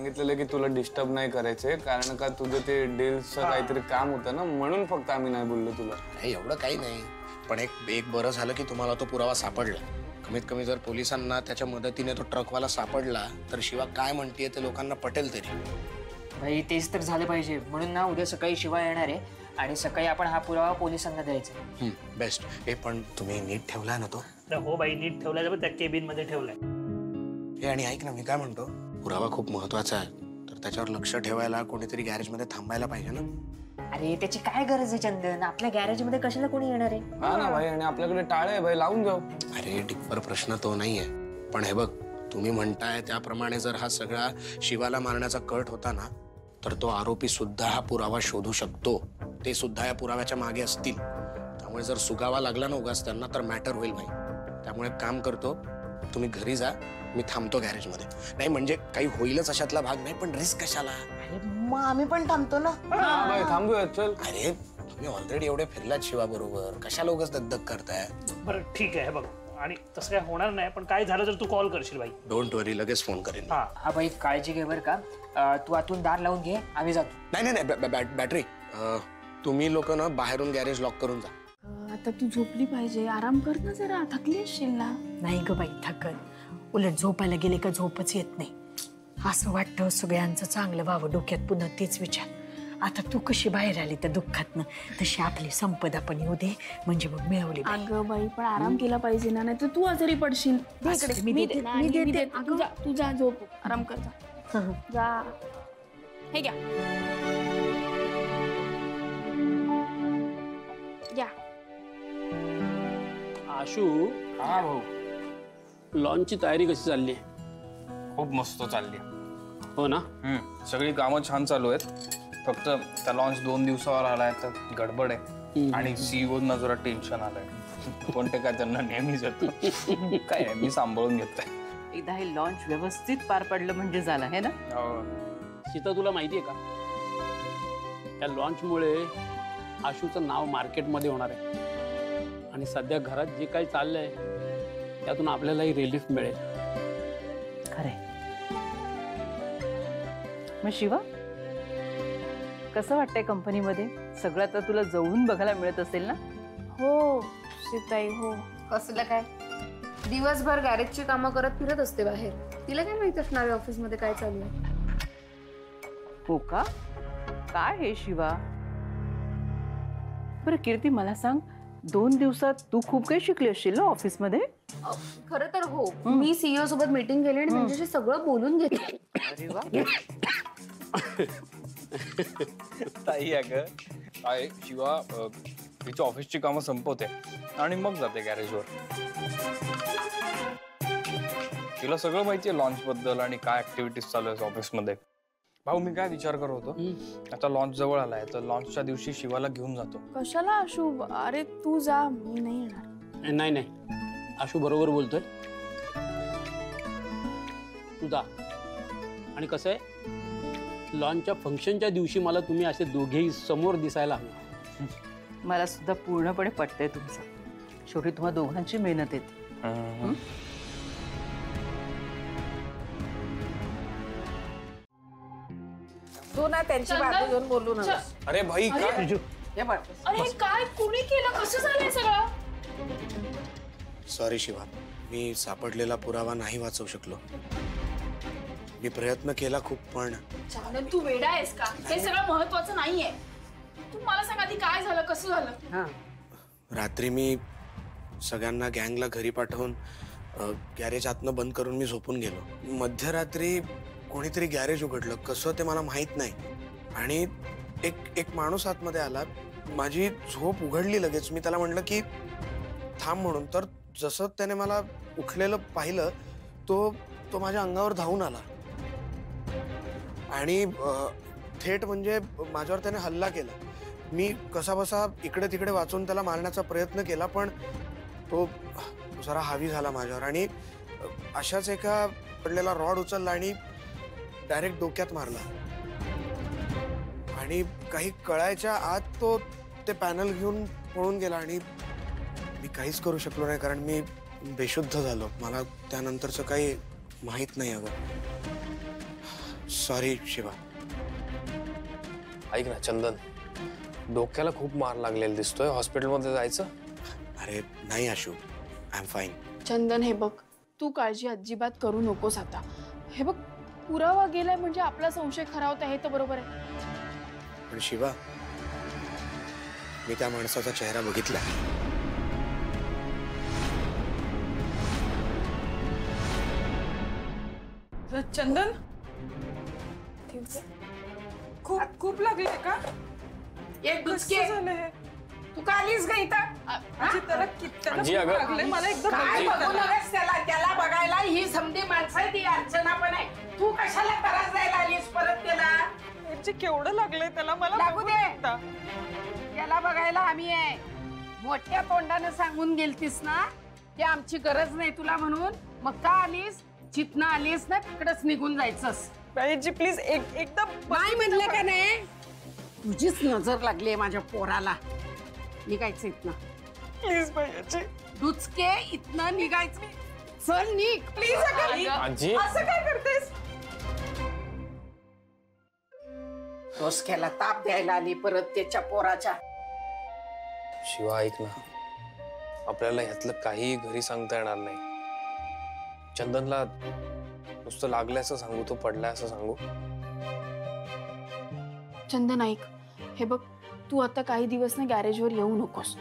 सांगितलेलं की तुला डिस्टर्ब नाही करायचे, कारण का तुझं ते डील्सचं काहीतरी काम होतं ना, म्हणून फक्त आम्ही नाही बोललो तुला. नाही एवढं काही नाही, पण एक बरं झालं की तुम्हाला तो पुरावा सापडला. कमीत कमी जर पोलिसांना त्याच्या मदतीने तो ट्रकवाला सापडला तर शिवा काय म्हणतेय ते लोकांना पटेल तरी. भाई तेच तर झालं पाहिजे, म्हणून ना उद्या सकाळी शिवा येणार आहे आणि सकाळी आपण हा पुरावा पोलिसांना द्यायचा. बेस्ट. हे पण तुम्ही नीट ठेवलाय ना तो? हो बाई, नीट ठेवलाय, पण त्या केबिन मध्ये ठेवलाय. हे आणि ऐक ना, मी काय म्हणतो, पुरावा खूप महत्वाचा आहे, तर त्याच्यावर लक्ष ठेवायला कोणीतरी गॅरेज मध्ये थांबायला पाहिजे ना. अरे त्याची काय गरज आहे चंदन, आपल्या गॅरेज मध्ये कशाला कोणी येणार आहे? हा ना भाई, आणि आपल्याकडे टाळे आहे भाई, लावून जाऊ. अरे डिप्पर प्रश्न तो नाहीये, पण हे बघ, तुम्ही म्हणताय त्याप्रमाणे जर हा सगळा शिवाला मारण्याचा कट होता ना, तर तो आरोपी सुद्धा हा पुरावा शोधू शकतो. ते सुद्धा या पुराव्याच्या मागे असतील. त्यामुळे जर सुगावा लागला ना उगाच त्यांना तर मॅटर होईल भाई. त्यामुळे काम करतो, तुम्ही घरी जा, मी थांबतो गॅरेज मध्ये. नाही म्हणजे काही होईलच अशातला भाग नाही, पण रिस्क कशाला? अरे मग आम्ही पण थांबतो ना. भाई थांबूया, चल. अरे तुम्ही ऑलरेडी एवढे फिरलात शिवा बरोबर, कशाला उगाच दगदग करताय? बरं ठीक आहे, बघ, आणि तसं काय होणार नाही, पण काय झालं तर तू कॉल करशील बाई. डोंट वरी, लगेच फोन करेन. हा भाई, काळजी घे बरं का. तू आतून दार लावून घे, आम्ही जातो. नाही नाही नाही, बॅटरी तुम्ही लोक ना बाहेरून गॅरेज लॉक करून जा. आता तू झोपली पाहिजे, आराम कर ना जरा, थकली असशील ना. नाही ग बाई थकल, उलट झोपायला गेले का झोपच येत नाही. असं वाटतं सगळ्यांचं चांगलं व्हावं, डोक्यात पुन्हा तेच विचार. आता तू कशी बाहेर आली त्या दुःखातनं, तशी आपली संपदा पण येऊ दे, म्हणजे मग मिळवली. अगं बाई पण आराम केला पाहिजे ना, नाही तर तू आजारी पडशील. मी देते. तू जा झोप, आराम कर जा. हे घ्या. या. आशू, हा भाऊ, लॉन्चची तयारी कशी चालली आहे? खूप मस्त चालली. हो ना? सगळी कामं छान चालू आहेत. फक्त त्या लॉन्च 2 दिवसावर आलाय तर गडबड आहे, आणि सीईओना जरा टेन्शन आलंय. कोणते काय त्यांना नेहमीच येतं. काय मी सांभाळून घेतोय. एकदा हे लॉन्च व्यवस्थित पार पडलं म्हणजे झालं है ना. सीता, तुला माहिती आहे का, त्या लॉन्चमुळे आशूचं नाव मार्केटमध्ये होणार आहे, आणि सध्या घरात जे काही चाललंय त्यातून आपल्यालाही रिलीफ मिळेल. खरंय. मग शिवा, कसं वाटतंय कंपनीमध्ये? सगळं आता तुला जवळून बघायला मिळत असेल ना? हो सीताई, हो. कसलं काय, दिवसभर गॅरेजची कामं करत फिरत असते बाहेर. तिला काय माहित असणार आहे ऑफिस मध्ये काय चालू आहे? हो का? काय हे शिवा? बरं कीर्ती, मला सांग, 2 दिवसात तू खूप काही शिकली असशील ना ऑफिस मध्ये? खरं तर हो, मी सीईओ सोबत मीटिंग केली आणि त्यांच्याशी सगळं बोलून घेतलं. अरे वा. ताई अगं, काय शिवा तिच्या ऑफिसची कामं संपवते आणि मग जाते गॅरेजवर. तिला सगळं माहिती आहे लॉन्च बद्दल आणि काय ऍक्टिव्हिटीज चालू आहे ऑफिसमध्ये. भाऊ, मी काय विचार करत होतो, आता लॉन्च जवळ आलाय तर लॉन्चच्या दिवशी शिवाला घेऊन जातो. कशाला आशू? अरे तू जा, मी नाही येणार. नाही नाही, आशू बरोबर बोलतोय. तू जा. आणि कसं आहे, लॉन्चच्या फंक्शनच्या दिवशी मला तुम्ही असे दोघेही समोर दिसायला हवे. मला सुद्धा पूर्णपणे पटतंय तुमचं. शेवटी तुम्हा दोघांची मेहनत येते. तू ना त्यांची बाजू घेऊन बोलू ना. अरे भाई, काय अरे काय कुणी केलं? कसं झालंय सगळं? सॉरी शिवा, मी सापडलेला पुरावा नाही वाचवू शकलो. मी प्रयत्न केला खूप, पण चंदन तू वेडा आहेस का? हे सगळं महत्वाचं नाहीये. तू मला सांग आधी काय झालं, कसं झालं? रात्री मी सगळ्यांना गँगला घरी पाठवून गॅरेज आतनं बंद करून मी झोपून गेलो. मध्यरात्री कोणीतरी गॅरेज उघडलं, कसं ते मला माहित नाही, आणि एक माणूस आतमध्ये आला. माझी झोप उघडली लगेच. मी त्याला म्हणलं की थांब म्हणून, तर जसं त्याने मला उठलेलं पाहिलं तो माझ्या अंगावर धावून आला आणि थेट म्हणजे माझ्यावर त्याने हल्ला केला. मी कसाबसा इकडे तिकडे वाचून त्याला मारण्याचा प्रयत्न केला, पण तो जरा हावी झाला माझ्यावर आणि अशाच एका पडलेला रॉड उचलला आणि डायरेक्ट डोक्यात मारला. आणि काही कळायच्या आत तो ते पॅनल घेऊन पळून गेला आणि मी काहीच करू शकलो नाही, कारण मी बेशुद्ध झालो. मला त्यानंतरचं काही माहित नाही. अगं सॉरी शिवा. ऐक ना चंदन, डोक्याला खूप मार लागलेला दिसतोय, हॉस्पिटलमध्ये जायचं? अरे नाही आशू, आय एम फाईन. चंदन हे बघ, तू काळजी अजिबात करू नकोस आता. हे बघ, पुरावा गेलाय म्हणजे आपला संशय खरा होता हे तर बरोबर आहे. पण शिवा, मी त्या माणसाचा चेहरा बघितला. चंदन, खूप खूप लागले का? एक दुचके झालंय. तू का आलीस का इथं? आजी, त्याला त्याला आजी, खूप अगं. लागलंय. मला एकदम काय बघू बघू त्याला. नकोस त्याला बघायला ही समधी माणसं आहे, ती अर्चना पण आहे. तू कशाला त्रास द्यायला आलीस परत त्याला? आजी, केवढं लागलंय त्याला, मला लागू बघू दे. शकता. त्याला बघायला आम्ही आहे. मोठ्या तोंडानं सांगून गेलतीस ना की आमची गरज नाही तुला म्हणून, मग का आलीस? जिथनं आलीस ना तिकडच निघून जायचंस. आजी प्लीज एकदा नाही म्हणलं का नाही? तुझीच नजर लागली आहे माझ्या पोराला. निघायचं इथनं प्लीज बाई आजी. दुचके, इथनं निघायचं. चल निघ प्लीज. आजी, असं काय करतेस? डोसक्याला ताप द्यायला आली परत त्याच्या पोराच्या. शिवा ऐक ना, आपल्याला ह्यातलं काही घरी सांगता येणार नाही. चंदनला नुसतं लागलंय असं सांगू, तो पडलाय असं सांगू? चंदन ऐक, हे बघ, तू आता काही दिवस ना गॅरेजवर येऊ नकोस.